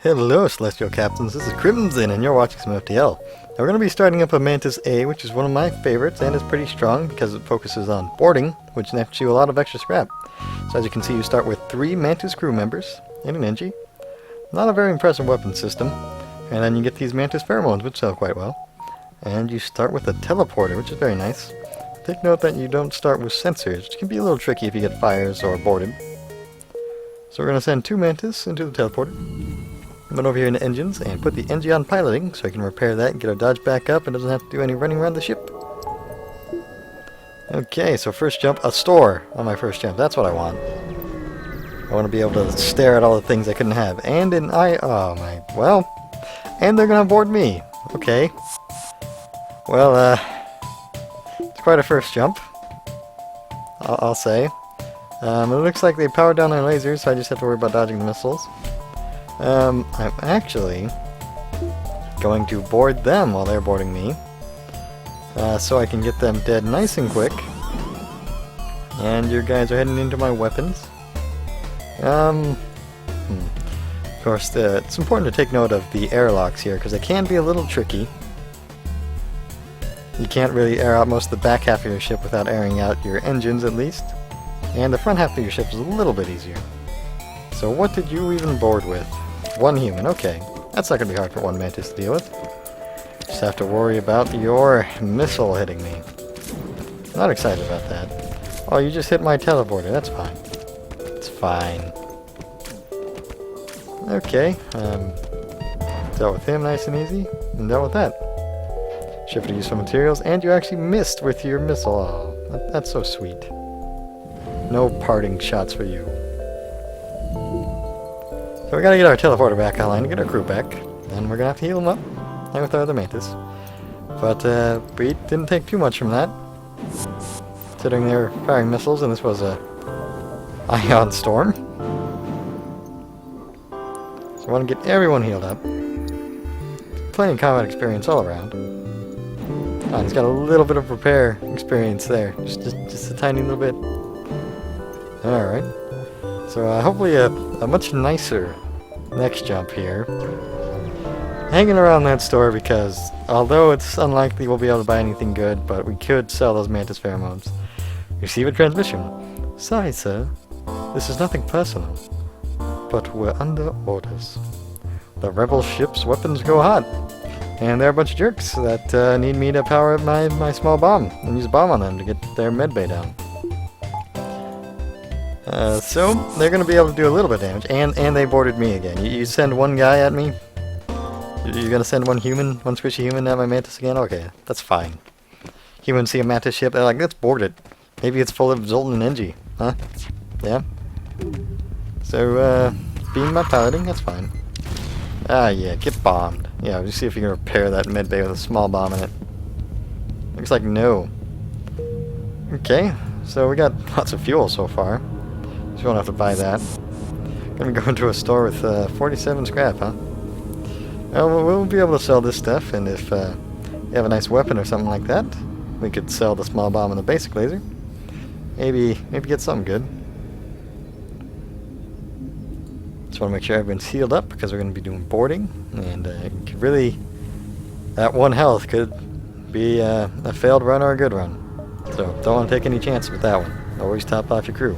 Hello, Celestial Captains. This is Crimson, and you're watching some FTL. Now, we're going to be starting up a Mantis A, which is one of my favorites, and is pretty strong because it focuses on boarding, which nets you a lot of extra scrap. So as you can see, you start with 3 Mantis crew members and an Engie. Not a very impressive weapon system. And then you get these Mantis pheromones, which sell quite well. And you start with a teleporter, which is very nice. Take note that you don't start with sensors, which can be a little tricky if you get fires or boarded. So we're going to send 2 Mantis into the teleporter. Run over here into engines and put the Engie on piloting so I can repair that and get our dodge back up and doesn't have to do any running around the ship. Okay, so first jump, a store on my first jump. That's what I want. I want to be able to stare at all the things I couldn't have. And and they're gonna board me. Okay. Well, it's quite a first jump, I'll say. It looks like they powered down their lasers, so I just have to worry about dodging the missiles. I'm actually going to board them while they're boarding me, so I can get them dead nice and quick. And your guys are heading into my weapons. Of course, it's important to take note of the airlocks here, because they can be a little tricky. You can't really air out most of the back half of your ship without airing out your engines, at least. And the front half of your ship is a little bit easier. So what did you even board with? 1 human, okay. That's not going to be hard for 1 Mantis to deal with. Just have to worry about your missile hitting me. Not excited about that. Oh, you just hit my teleporter, that's fine. It's fine. Okay, dealt with him nice and easy, and dealt with that. Shifted useful materials, and you actually missed with your missile. Oh, that's so sweet. No parting shots for you. So we gotta get our teleporter back online to get our crew back, and we're gonna have to heal them up, along with our other Mantis. But we didn't take too much from that, considering they were firing missiles, and this was a ion storm. So I want to get everyone healed up. Plenty of combat experience all around. Oh, he's got a little bit of repair experience there, just a tiny little bit. All right. So hopefully a much nicer next jump here. Hanging around that store because although it's unlikely we'll be able to buy anything good, but we could sell those Mantis pheromones. Receive a transmission. Sorry, sir. This is nothing personal, but we're under orders. The rebel ship's weapons go hot, and they're a bunch of jerks that need me to power up my small bomb and use a bomb on them to get their medbay down. So they're going to be able to do a little bit of damage, and they boarded me again. You send 1 guy at me? You're going to send 1 human, 1 squishy human at my Mantis again? Okay, that's fine. Humans see a Mantis ship, they're like, let's board it. Maybe it's full of Zoltan and Engie. Huh? Yeah? So, beam my piloting, that's fine. Ah, yeah, get bombed. Yeah, just see if you can repair that medbay with a small bomb in it. Looks like no. Okay, so we got lots of fuel so far. So we won't have to buy that. Gonna go into a store with 47 scrap, huh? Well, we'll be able to sell this stuff, and if you have a nice weapon or something like that, we could sell the small bomb and the basic laser. Maybe get something good. Just want to make sure everyone's healed up because we're going to be doing boarding, and really, that 1 health could be a failed run or a good run. So don't want to take any chances with that one. Always top off your crew.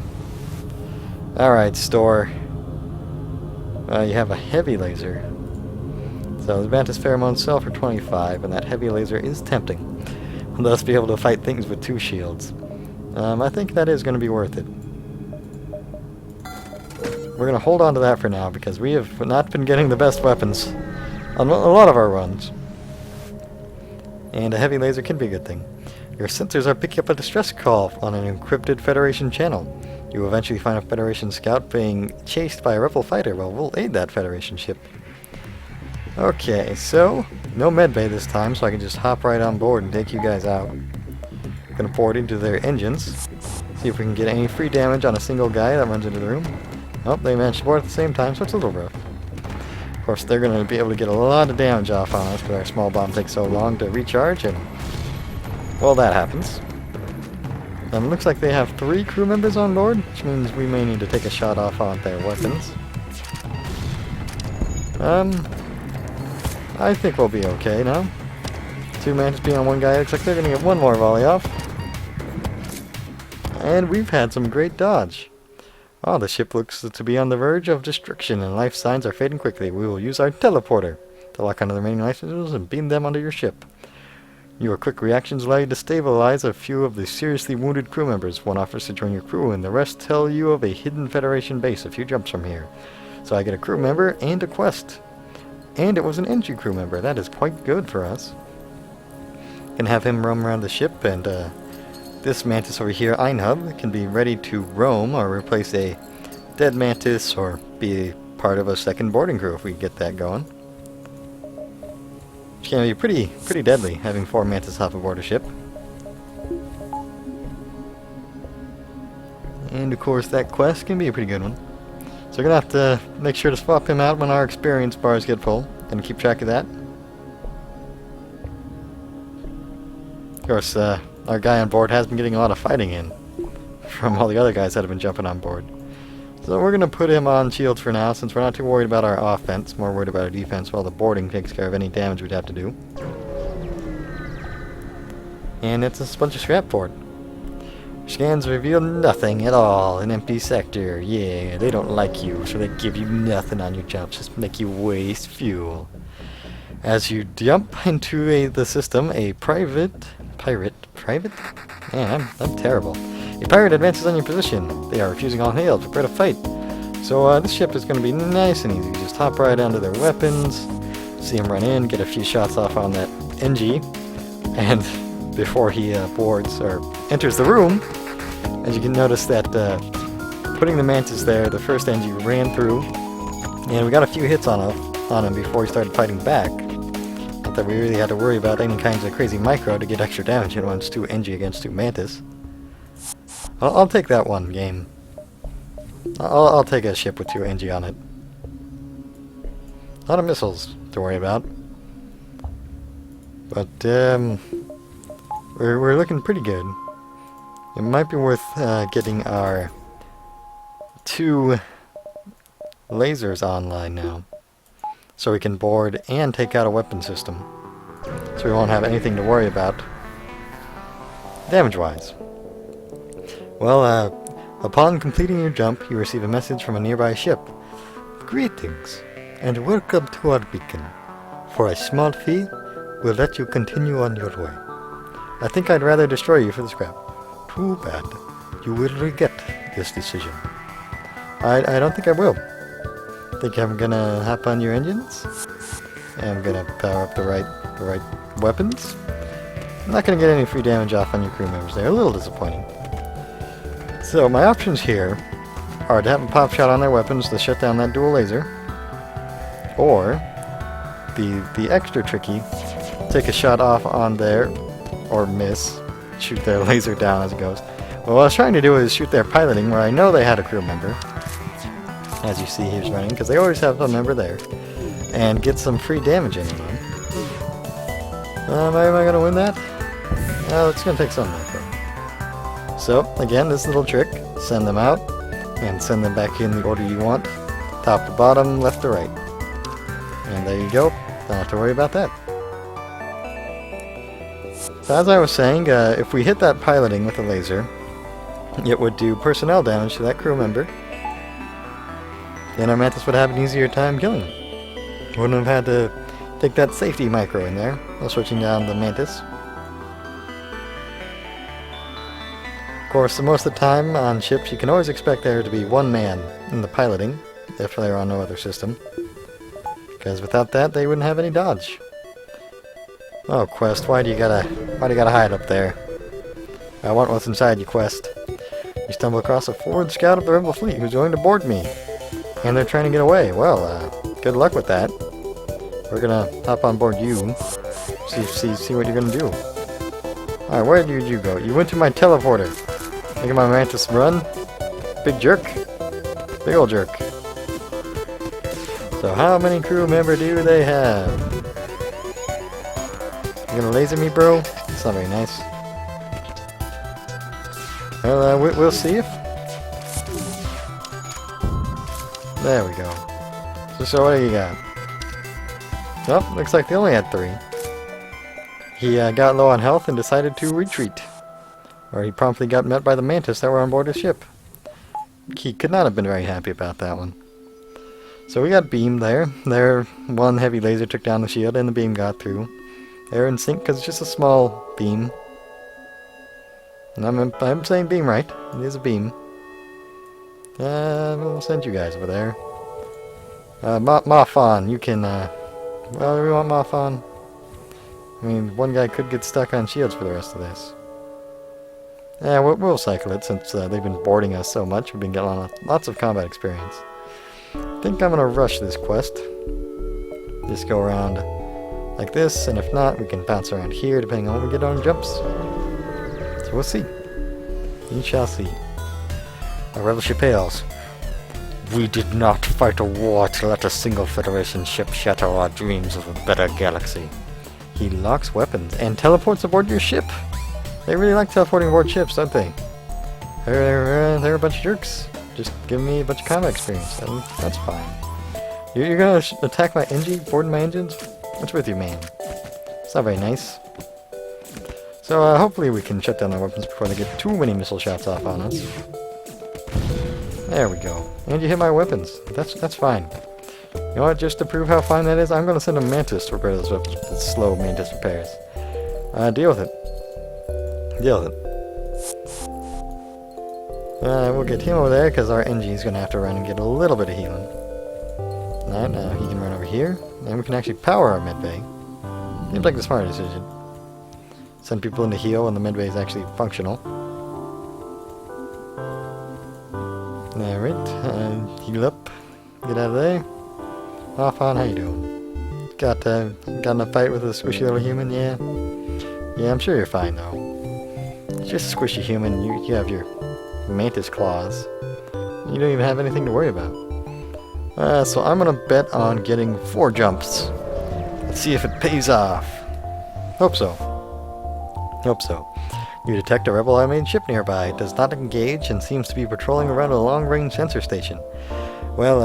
Alright, store. You have a heavy laser. So the Mantis pheromones sell for 25, and that heavy laser is tempting. We'll thus be able to fight things with 2 shields. I think that is going to be worth it. We're going to hold on to that for now, because we have not been getting the best weapons on a lot of our runs. And a heavy laser can be a good thing. Your sensors are picking up a distress call on an encrypted Federation channel. You will eventually find a Federation scout being chased by a rebel fighter. Well, we'll aid that Federation ship. Okay, so no medbay this time, so I can just hop right on board and take you guys out. Gonna board into their engines. See if we can get any free damage on a single guy that runs into the room. Oh, they managed to board at the same time, so it's a little rough. Of course, they're gonna be able to get a lot of damage off on us because our small bomb takes so long to recharge, and well, that happens. Looks like they have 3 crew members on board, which means we may need to take a shot off on their weapons. I think we'll be okay now. 2 Mantis being on one guy. Looks like they're gonna get one more volley off. And we've had some great dodge. Oh, the ship looks to be on the verge of destruction, and life signs are fading quickly. We will use our teleporter to lock onto the remaining life signs and beam them onto your ship. Your quick reactions allow you to stabilize a few of the seriously wounded crew members. One offers to join your crew, and the rest tell you of a hidden Federation base a few jumps from here. So I get a crew member and a quest. And it was an NG crew member. That is quite good for us. Can have him roam around the ship, and this Mantis over here, Einhub, can be ready to roam or replace a dead Mantis or be part of a second boarding crew if we get that going. Which can be pretty deadly, having 4 Mantis hop aboard a ship. And of course that quest can be a pretty good one. So we're gonna have to make sure to swap him out when our experience bars get full, and keep track of that. Of course, our guy on board has been getting a lot of fighting in from all the other guys that have been jumping on board. So we're going to put him on shields for now, since we're not too worried about our offense, more worried about our defense, while the boarding takes care of any damage we'd have to do. And it's a bunch of scrap board. Scans reveal nothing at all, an empty sector. Yeah, they don't like you, so they give you nothing on your jumps, just make you waste fuel. As you jump into the system, a pirate? Man, I'm terrible. A pirate advances on your position. They are refusing all hail, prepare to fight. So this ship is going to be nice and easy. Just hop right onto their weapons, see him run in, get a few shots off on that NG, and before he boards or enters the room, as you can notice that putting the Mantis there, the first NG ran through, and we got a few hits on him before he started fighting back. Not that we really had to worry about any kinds of crazy micro to get extra damage when it's 2 NG against 2 Mantis. I'll take that one game. I'll take a ship with 2 NG on it. A lot of missiles to worry about. But we're looking pretty good. It might be worth getting our 2 lasers online now, so we can board and take out a weapon system, so we won't have anything to worry about damage-wise. Well, upon completing your jump, you receive a message from a nearby ship. Greetings, and welcome to our beacon. For a small fee, we'll let you continue on your way. I think I'd rather destroy you for the scrap. Too bad. You will regret this decision. I don't think I will. I think I'm gonna hop on your engines. And I'm gonna power up the right weapons. I'm not gonna get any free damage off on your crew members. They're a little disappointing. So my options here are to have a pop shot on their weapons to shut down that dual laser, or the extra tricky, take a shot off on there, or miss, shoot their laser down as it goes. Well, what I was trying to do is shoot their piloting where I know they had a crew member, as you see he's running, because they always have a member there, and get some free damage in them. Am I going to win that? It's going to take some micro. So, again, this little trick, send them out, and send them back in the order you want, top to bottom, left to right. And there you go, don't have to worry about that. So as I was saying, if we hit that piloting with a laser, it would do personnel damage to that crew member. Then our Mantis would have an easier time killing him. Wouldn't have had to take that safety micro in there while switching down the Mantis. Of course, most of the time on ships you can always expect there to be one man in the piloting, if they're on no other system. Because without that they wouldn't have any dodge. Oh, Quest, why do you gotta hide up there? I want what's inside you, Quest. You stumble across a forward scout of the rebel fleet who's going to board me. And they're trying to get away. Well, good luck with that. We're gonna hop on board you. See what you're gonna do. Alright, where did you go? You went to my teleporter. Look at my Mantis run. Big jerk. Big old jerk. So how many crew member do they have? You gonna laser me, bro? That's not very nice. Well, we'll see if... There we go. So what do you got? Well, looks like they only had 3. He got low on health and decided to retreat. Or he promptly got met by the Mantis that were on board his ship. He could not have been very happy about that one. So we got beamed there. Their one heavy laser took down the shield and the beam got through. They're in sync because it's just a small beam. And I'm saying beam right. It is a beam. We'll send you guys over there. Mafon, you can, well, we want Mafon. I mean, one guy could get stuck on shields for the rest of this. Yeah, we'll cycle it since they've been boarding us so much. We've been getting lots of combat experience. I think I'm gonna rush this quest. Just go around like this, and if not, we can bounce around here depending on what we get on jumps. So we'll see. We shall see. Our rebel ship hails. We did not fight a war to let a single Federation ship shatter our dreams of a better galaxy. He locks weapons and teleports aboard your ship. They really like teleporting aboard ships, don't they? They're a bunch of jerks. Just give me a bunch of combat experience. That's fine. You're gonna attack my engine, board my engines? What's with you, man? It's not very nice. So hopefully we can shut down their weapons before they get too many missile shots off on us. There we go. And you hit my weapons. That's fine. You know what? Just to prove how fine that is, I'm gonna send a Mantis to repair those weapons with slow Mantis repairs. Deal with it. Deal with it. We'll get him over there because our NG is going to have to run and get a little bit of healing. Alright, now he can run over here. And we can actually power our medbay. Seems like the smart decision. Send people in to heal when the medbay is actually functional. Alright, heal up. Get out of there. Mafon, how you doing? Got in a fight with a squishy little human? Yeah. Yeah, I'm sure you're fine though. It's just a squishy human. You have your Mantis claws. You don't even have anything to worry about. So I'm gonna bet on getting 4 jumps. Let's see if it pays off. Hope so. Hope so. You detect a rebel automated ship nearby. It does not engage and seems to be patrolling around a long-range sensor station. Well,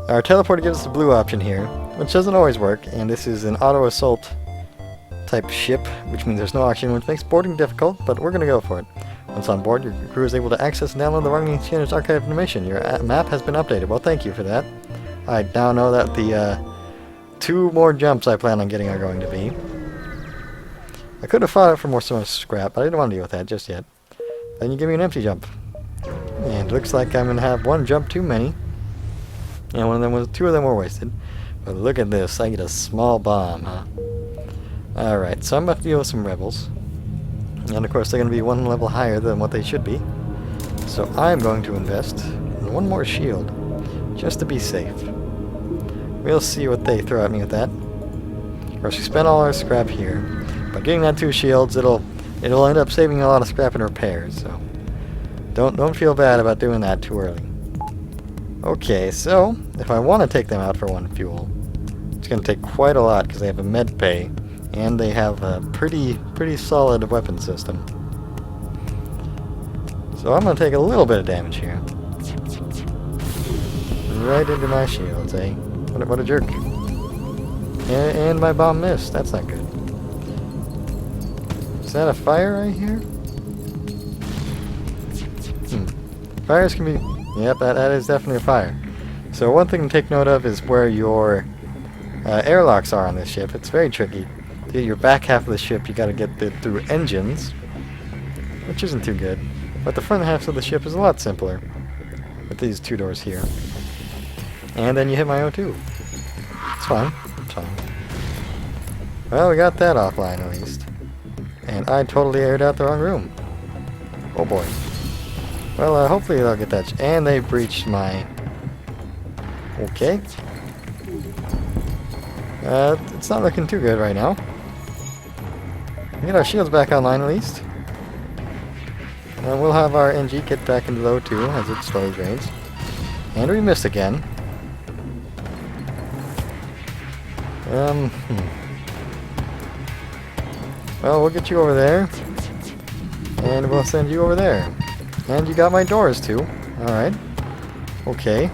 our teleporter gives us a blue option here, which doesn't always work, and this is an auto-assault type ship, which means there's no oxygen, which makes boarding difficult, but we're gonna go for it. Once on board, your crew is able to access and download the Running Scanner's archive information. Your map has been updated. Well, thank you for that. I now know that the 2 more jumps I plan on getting are going to be. I could have fought it for more scrap, but I didn't want to deal with that just yet. Then you give me an empty jump. And it looks like I'm going to have 1 jump too many. And 2 of them were wasted. But look at this. I get a small bomb, huh? Alright, so I'm about to deal with some rebels. And of course they're going to be 1 level higher than what they should be. So I'm going to invest in 1 more shield, just to be safe. We'll see what they throw at me with that. Of course we spent all our scrap here. By getting that 2 shields, it'll end up saving a lot of scrap and repairs, so don't feel bad about doing that too early. Okay, so if I want to take them out for 1 fuel, it's going to take quite a lot because they have a med pay. And they have a pretty solid weapon system. So I'm going to take a little bit of damage here. Right into my shields, eh? What a jerk. And my bomb missed. That's not good. Is that a fire right here? Fires can be... Yep, that is definitely a fire. So one thing to take note of is where your airlocks are on this ship. It's very tricky. To get your back half of the ship, you gotta get through engines, which isn't too good. But the front half of the ship is a lot simpler, with these 2 doors here. And then you hit my O2. It's fine. It's fine. Well, we got that offline at least. And I totally aired out the wrong room. Oh boy. Well, hopefully they'll get that. And they breached my... Okay. It's not looking too good right now. Get our shields back online at least. We'll have our NG get back into low 2 as it slowly drains. And we missed again. Well, we'll get you over there. And we'll send you over there. And you got my doors too. Alright. Okay.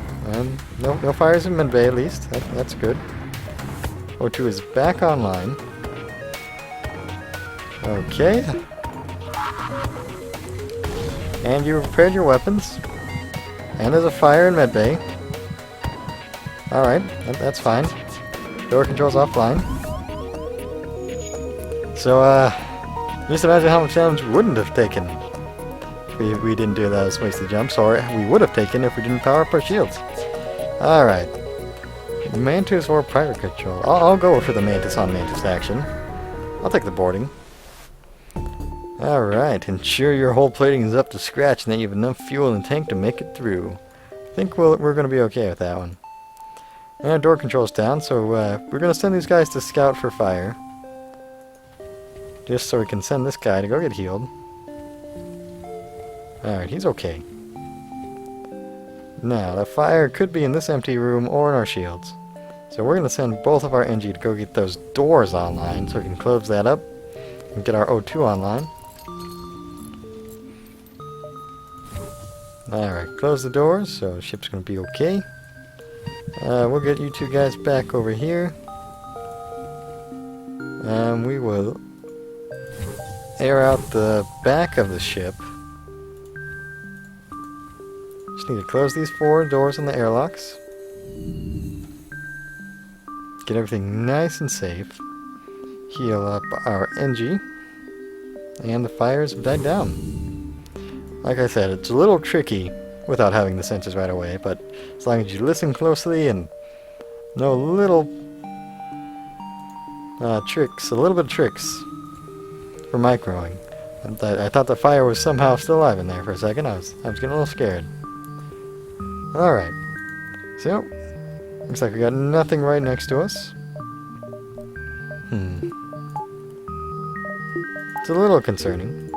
No fires in mid bay at least. That's good. O2 is back online. Okay. And you repaired your weapons. And there's a fire in medbay. Alright, that's fine. Door control's offline. So, just imagine how much damage we wouldn't have taken if we didn't do those wasted jumps, or we would have taken if we didn't power up our shields. Alright. Mantis or pirate control. I'll go for the Mantis on Mantis action. I'll take the boarding. Alright, ensure your hull plating is up to scratch and that you have enough fuel in the tank to make it through. I think we're going to be okay with that one. And door control's down, so we're going to send these guys to scout for fire. Just so we can send this guy to go get healed. Alright, he's okay. Now, the fire could be in this empty room or in our shields. So we're going to send both of our NG to go get those doors online so we can close that up and get our O2 online. Alright, close the doors, so the ship's going to be okay. We'll get you two guys back over here. We will air out the back of the ship. Just need to close these 4 doors on the airlocks. Get everything nice and safe. Heal up our NG. And the fires have died down. Like I said, it's a little tricky without having the sensors right away, but as long as you listen closely and know a little tricks, a little bit of tricks for microing. I thought the fire was somehow still alive in there for a second. I was getting a little scared. Alright. So, looks like we got nothing right next to us. It's a little concerning.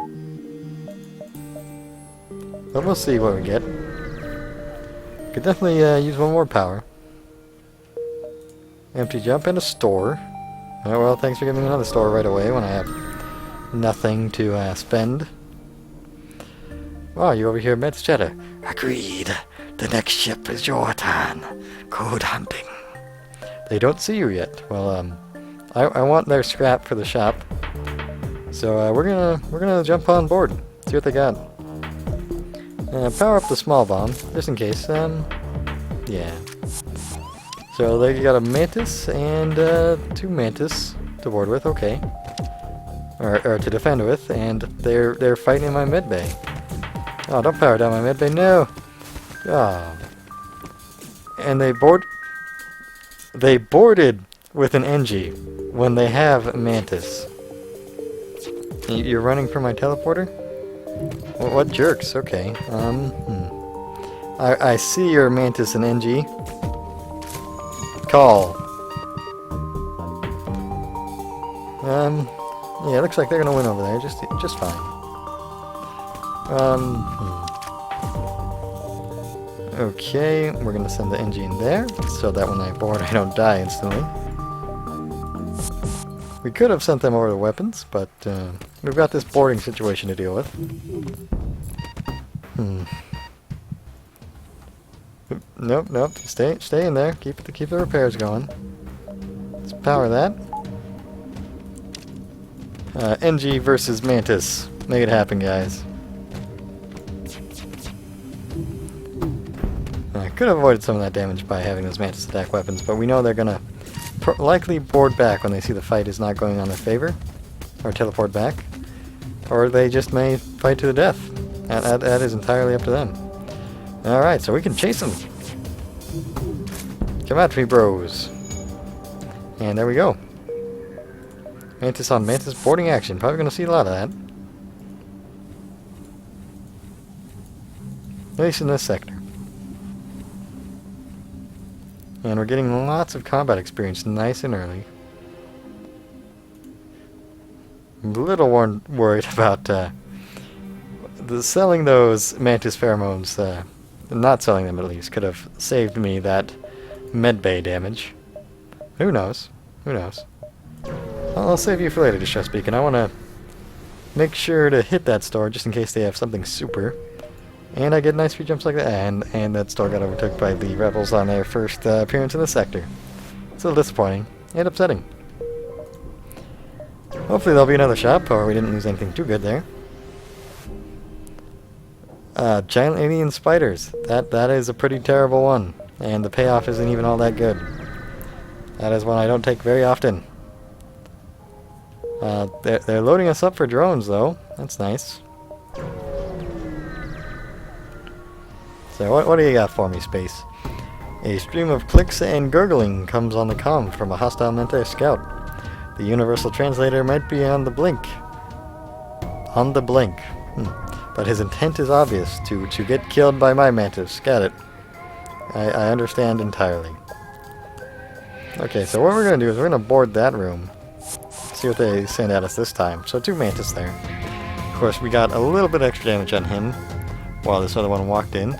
But we'll see what we get. Could definitely use one more power. Empty jump and a store. Oh, well, thanks for giving me another store right away when I have nothing to spend. Wow, you over here, Mantis Chatter. Agreed. The next ship is your turn. Code hunting. They don't see you yet. Well, I want their scrap for the shop. So we're gonna jump on board. See what they got. Power up the small bomb, just in case. Yeah. So they got a Mantis and 2 Mantis to board with, okay. Or to defend with, and they're fighting in my medbay. Oh, don't power down my medbay, no! Oh. And they boarded with an NG when they have a Mantis. You're running for my teleporter? What jerks? Okay. I see your Mantis and NG. Call. Yeah, it looks like they're gonna win over there, just fine. Okay, we're gonna send the NG in there, so that when I board I don't die instantly. We could have sent them over the weapons, but we've got this boarding situation to deal with. Nope. Stay in there. Keep the repairs going. Let's power that. NG versus Mantis. Make it happen, guys. I could have avoided some of that damage by having those Mantis attack weapons, but we know they're gonna likely board back when they see the fight is not going on their favor, or teleport back, or they just may fight to the death. That is entirely up to them. Alright, so we can chase them. Come at me, bros. And there we go. Mantis on Mantis boarding action. Probably going to see a lot of that. At least in this sector. And we're getting lots of combat experience nice and early. I'm a little worried about selling those Mantis pheromones. Not selling them at least could have saved me that medbay damage. Who knows? Who knows? I'll save you for later, Distress Beacon. I want to make sure to hit that store just in case they have something super. And I get nice free jumps like that. And that store got overtook by the rebels on their first appearance in the sector. It's a little disappointing. and upsetting. Hopefully there'll be another shop, or we didn't lose anything too good there. Giant alien spiders. That is a pretty terrible one, and the payoff isn't even all that good. That is one I don't take very often. They're loading us up for drones, though. That's nice. So what do you got for me, Space? A stream of clicks and gurgling comes on the comm from a hostile Mantis scout. The universal translator might be on the blink. On the blink. But his intent is obvious, to get killed by my Mantis. Got it. I understand entirely. Okay, so what we're going to do is we're going to board that room. See what they send at us this time. So 2 Mantis there. Of course, we got a little bit extra damage on him while this other one walked in.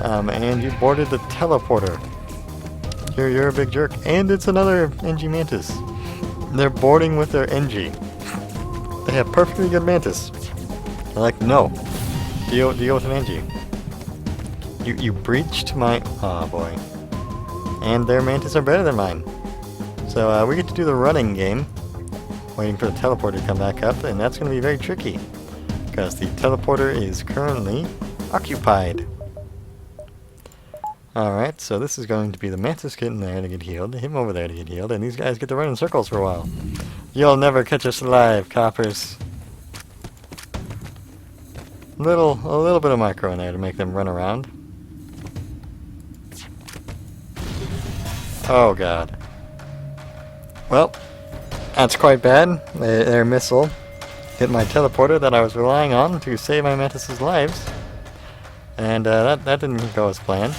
And you boarded the teleporter. You're a big jerk. And it's another NG Mantis. They're boarding with their NG. They have perfectly good Mantis. They're like, no. Deal with an NG. You breached my... Oh boy. And their Mantis are better than mine. So we get to do the running game. Waiting for the teleporter to come back up. And that's going to be very tricky. Because the teleporter is currently occupied. Alright, so this is going to be the Mantis getting there to get healed, him over there to get healed, and these guys get to run in circles for a while. You'll never catch us alive, coppers. A little bit of micro in there to make them run around. Oh god. Well, that's quite bad. Their missile hit my teleporter that I was relying on to save my Mantis' lives. And that didn't go as planned.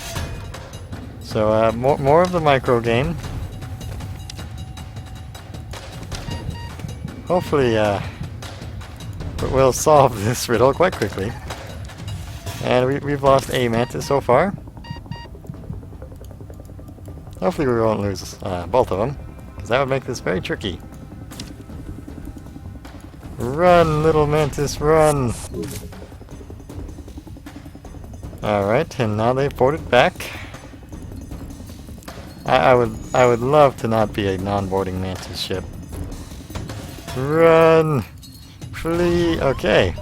So, more of the micro game. Hopefully, we'll solve this riddle quite quickly. And we've lost a Mantis so far. Hopefully we won't lose both of them, because that would make this very tricky. Run, little Mantis, run! Alright, and now they've boarded back. I would love to not be a non-boarding Mantis ship. Run! Flee! Okay.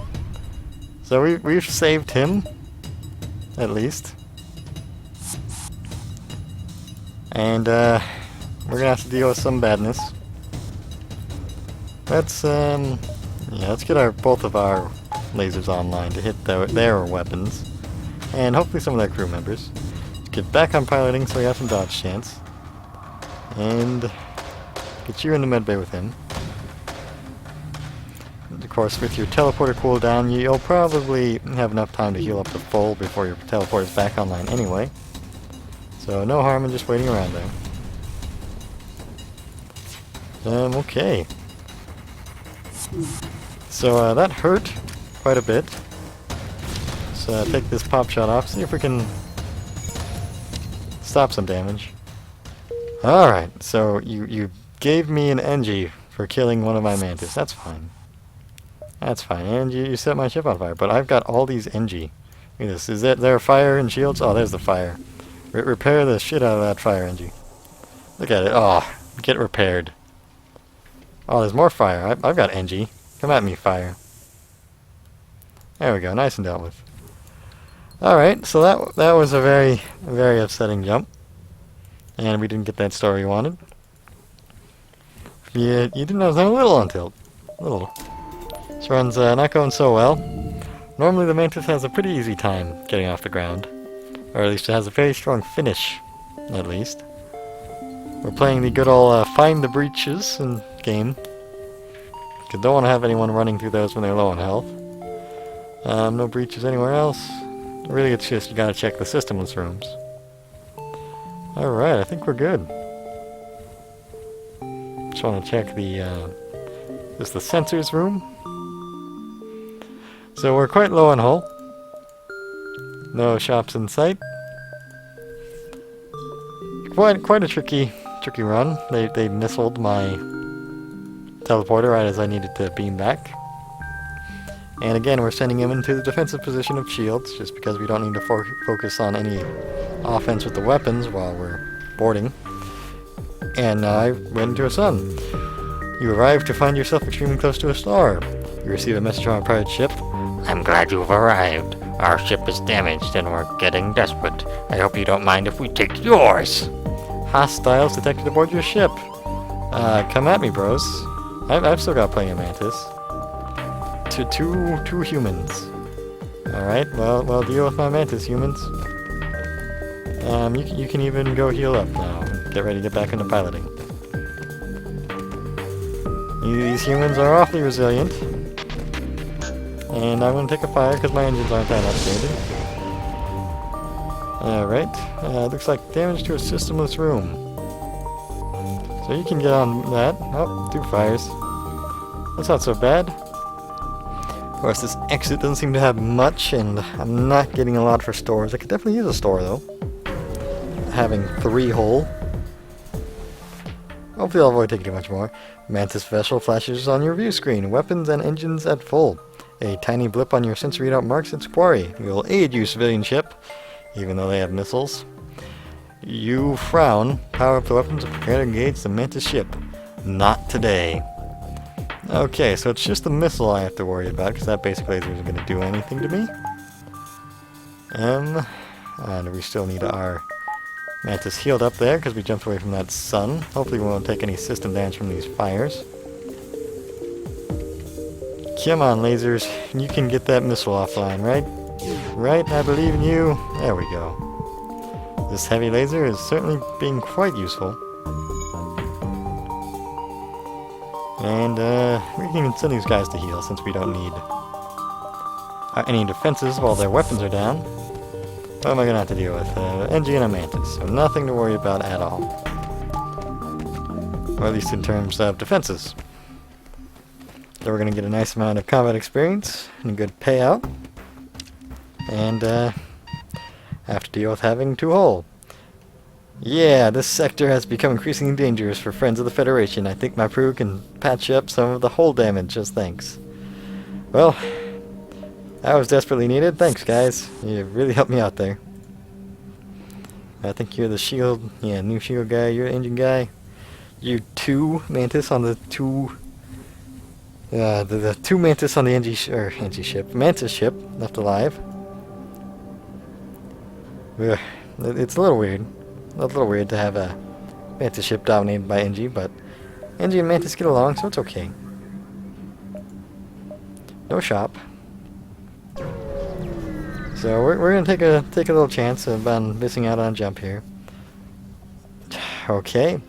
So we've saved him. At least. And we're gonna have to deal with some badness. Let's let's get both of our lasers online to hit their weapons. And hopefully some of their crew members. Let's get back on piloting so we have some dodge chance. And get you in the medbay with him. And of course, with your teleporter cooldown, you'll probably have enough time to heal up to full before your teleporter is back online anyway. So no harm in just waiting around there. Okay. So that hurt quite a bit. So take this pop shot off, see if we can stop some damage. Alright, so you gave me an NG for killing one of my Mantis. That's fine. That's fine. And you set my ship on fire. But I've got all these NG. Look at this. Is there fire and shields? Oh, there's the fire. Repair the shit out of that fire NG. Look at it. Oh, get repaired. Oh, there's more fire. I've got NG. Come at me, fire. There we go. Nice and dealt with. Alright, so that was a very, very upsetting jump. And we didn't get that star we wanted. You didn't know I was a little on tilt. A little. This run's not going so well. Normally the Mantis has a pretty easy time getting off the ground. Or at least it has a very strong finish, at least. We're playing the good old find the breaches in game. Because don't want to have anyone running through those when they're low on health. No breaches anywhere else. Really, it's just you gotta check the systemless rooms. Alright, I think we're good. Just want to check the sensors room. So we're quite low on hull. No shops in sight. Quite a tricky run. They missiled my teleporter right as I needed to beam back. And again, we're sending him into the defensive position of shields, just because we don't need to focus on any offense with the weapons while we're boarding. And now I went into a sun. You arrive to find yourself extremely close to a star. You receive a message from a private ship. I'm glad you've arrived. Our ship is damaged and we're getting desperate. I hope you don't mind if we take yours. Hostiles detected aboard your ship. Come at me, bros. I've still got plenty of Mantis. Two humans. Alright, well, deal with my Mantis, humans. You can even go heal up now. Get ready to get back into piloting. These humans are awfully resilient. And I'm going to take a fire because my engines aren't that upgraded. Alright, looks like damage to a systemless room. So you can get on that. Oh, 2 fires. That's not so bad. Of course, this exit doesn't seem to have much, and I'm not getting a lot for stores. I could definitely use a store, though. Having 3 whole. Hopefully I'll avoid taking too much more. Mantis vessel flashes on your view screen. Weapons and engines at full. A tiny blip on your sensor readout marks its quarry. It will aid you, civilian ship, even though they have missiles. You frown, power up the weapons, and prepare to engage the Mantis ship. Not today. Okay, so it's just the missile I have to worry about, because that basic laser isn't going to do anything to me. And we still need our Mantis healed up there, because we jumped away from that sun. Hopefully we won't take any system damage from these fires. Come on, lasers. You can get that missile offline, right? Right, I believe in you. There we go. This heavy laser is certainly being quite useful. And we can even send these guys to heal since we don't need any defenses while their weapons are down. What am I going to have to deal with? NG and a Mantis, so nothing to worry about at all. Or at least in terms of defenses. So we're going to get a nice amount of combat experience and a good payout. And have to deal with having 2 hull. Yeah, this sector has become increasingly dangerous for friends of the Federation. I think my crew can patch up some of the hull damage, just thanks. Well, that was desperately needed. Thanks, guys. You really helped me out there. I think you're the shield. Yeah, new shield guy. You're the engine guy. You 2 Mantis on the 2... the 2 Mantis on the NG ship. Mantis ship left alive. Ugh, it's a little weird. A little weird to have a Mantis ship dominated by NG, but NG and Mantis get along, so it's okay. No shop. So we're gonna take a little chance on missing out on a jump here. Okay.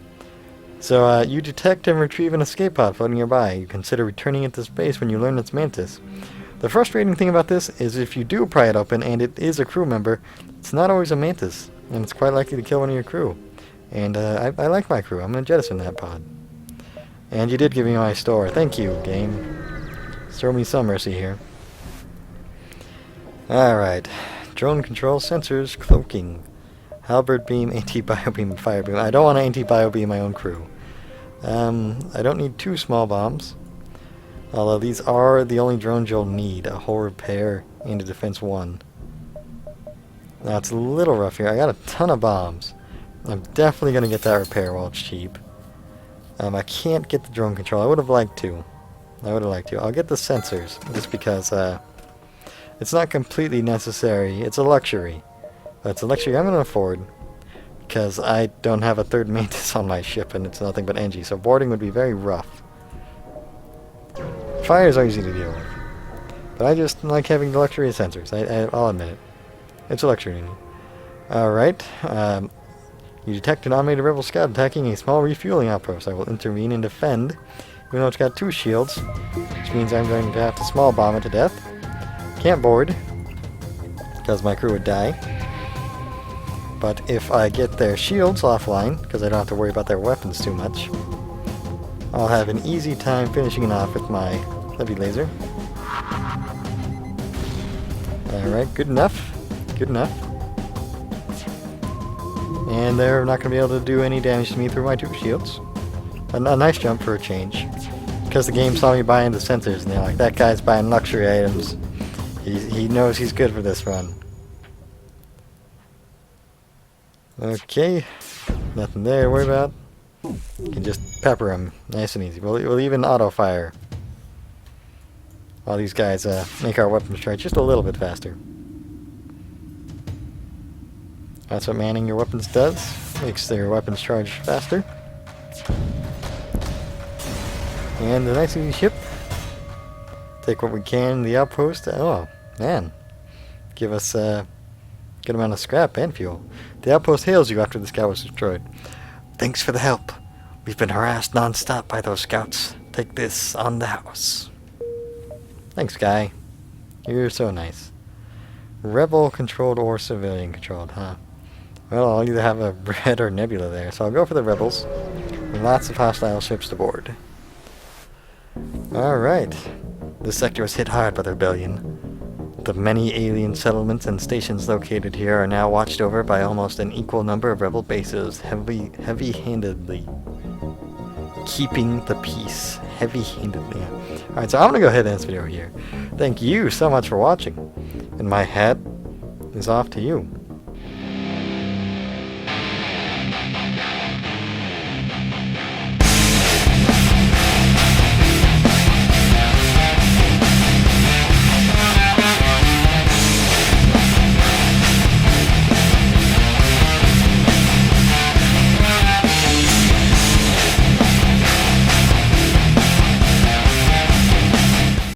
So you detect and retrieve an escape pod floating nearby. You consider returning it to space when you learn it's Mantis. The frustrating thing about this is if you do pry it open and it is a crew member, it's not always a Mantis, and it's quite likely to kill one of your crew. And I like my crew. I'm going to jettison that pod. And you did give me my store. Thank you, game. Show me some mercy here. Alright. Drone control, sensors, cloaking. Halberd beam, anti-bio beam, and fire beam. I don't want to anti-bio beam my own crew. I don't need 2 small bombs. Although these are the only drones you'll need. A hull repair and a defense 1. Now it's a little rough here. I got a ton of bombs. I'm definitely going to get that repair while it's cheap. I can't get the drone control. I would have liked to. I'll get the sensors, just because it's not completely necessary. It's a luxury. But it's a luxury I'm going to afford, because I don't have a 3rd Mantis on my ship, and it's nothing but NG, so boarding would be very rough. Fires are easy to deal with. But I just like having the luxury of sensors. I'll admit it. It's a luxury to me. Alright. You detect an automated rebel scout attacking a small refueling outpost. I will intervene and defend, even though it's got 2 shields, which means I'm going to have to small bomb it to death. Can't board, because my crew would die. But if I get their shields offline, because I don't have to worry about their weapons too much, I'll have an easy time finishing it off with my heavy laser. Alright, good enough. Good enough. And they're not going to be able to do any damage to me through my 2 shields. A nice jump for a change. Because the game saw me buying the sensors, and they're like, that guy's buying luxury items. He knows he's good for this run. Okay. Nothing there to worry about. You can just pepper them nice and easy. We'll even auto-fire while these guys make our weapons charge just a little bit faster. That's what manning your weapons does. Makes their weapons charge faster. And the nice easy ship. Take what we can in the outpost. Oh, man. Give us a good amount of scrap and fuel. The outpost hails you after the scout was destroyed. Thanks for the help. We've been harassed non-stop by those scouts. Take this on the house. Thanks, guy. You're so nice. Rebel-controlled or civilian-controlled, huh? Well, I'll either have a red or nebula there, so I'll go for the rebels. Lots of hostile ships to board. Alright. This sector was hit hard by the rebellion. The many alien settlements and stations located here are now watched over by almost an equal number of rebel bases, heavy-handedly keeping the peace. Heavy-handedly. Alright, so I'm going to go ahead and end this video here. Thank you so much for watching. And my hat is off to you.